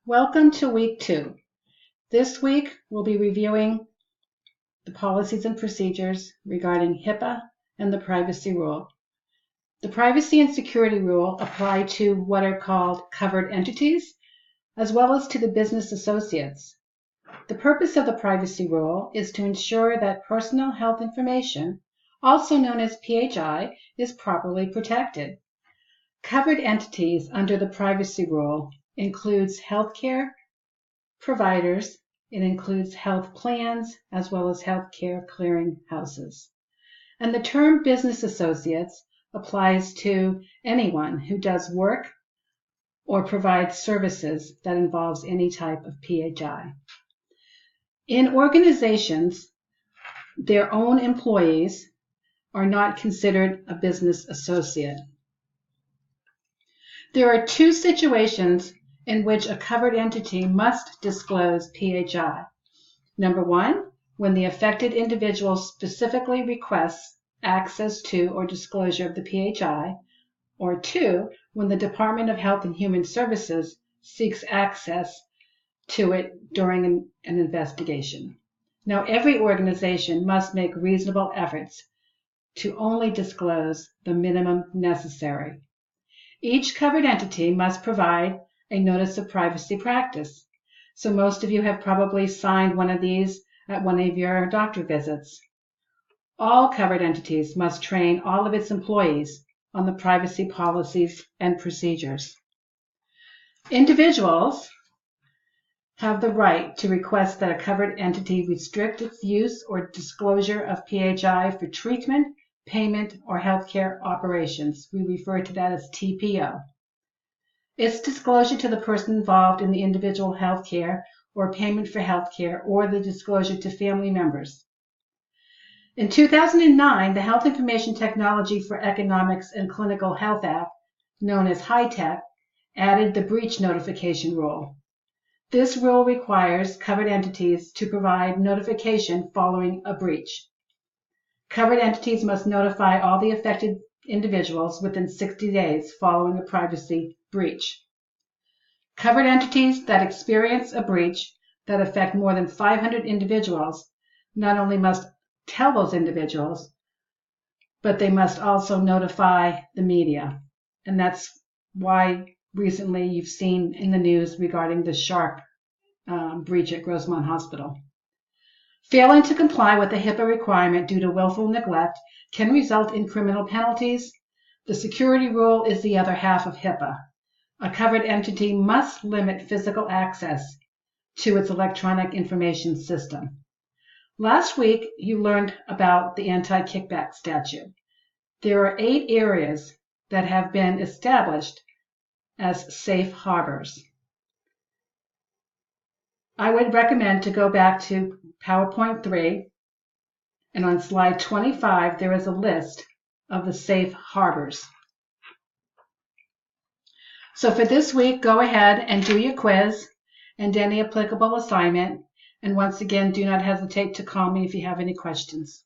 Welcome to week 2. This week we'll be reviewing the policies and procedures regarding HIPAA and the privacy rule. The privacy and security rule apply to what are called covered entities, as well as to the business associates. The purpose of the privacy rule is to ensure that personal health information, also known as PHI, is properly protected. Covered entities under the privacy rule includes healthcare providers. It includes health plans as well as healthcare clearing houses. And the term business associates applies to anyone who does work or provides services that involves any type of PHI. In organizations, their own employees are not considered a business associate. There are 2 situations in which a covered entity must disclose PHI. Number 1, when the affected individual specifically requests access to or disclosure of the PHI, or 2, when the Department of Health and Human Services seeks access to it during an investigation. Now, every organization must make reasonable efforts to only disclose the minimum necessary. Each covered entity must provide a notice of privacy practice. So most of you have probably signed one of these at one of your doctor visits. All covered entities must train all of its employees on the privacy policies and procedures. Individuals have the right to request that a covered entity restrict its use or disclosure of PHI for treatment, payment, or healthcare operations. We refer to that as TPO. Its disclosure to the person involved in the individual healthcare or payment for healthcare, or the disclosure to family members. In 2009, the Health Information Technology for Economics and Clinical Health Act, known as HITECH, added the breach notification rule. This rule requires covered entities to provide notification following a breach. Covered entities must notify all the affected individuals within 60 days following a privacy breach. Covered entities that experience a breach that affect more than 500 individuals not only must tell those individuals, but they must also notify the media. And that's why recently you've seen in the news regarding the Sharp breach at Grossmont Hospital. Failing to comply with the HIPAA requirement due to willful neglect can result in criminal penalties. The security rule is the other half of HIPAA. A covered entity must limit physical access to its electronic information system. Last week, you learned about the anti-kickback statute. There are 8 areas that have been established as safe harbors. I would recommend to go back to PowerPoint 3, and on slide 25 there is a list of the safe harbors. So for this week, go ahead and do your quiz and any applicable assignment, and once again, do not hesitate to call me if you have any questions.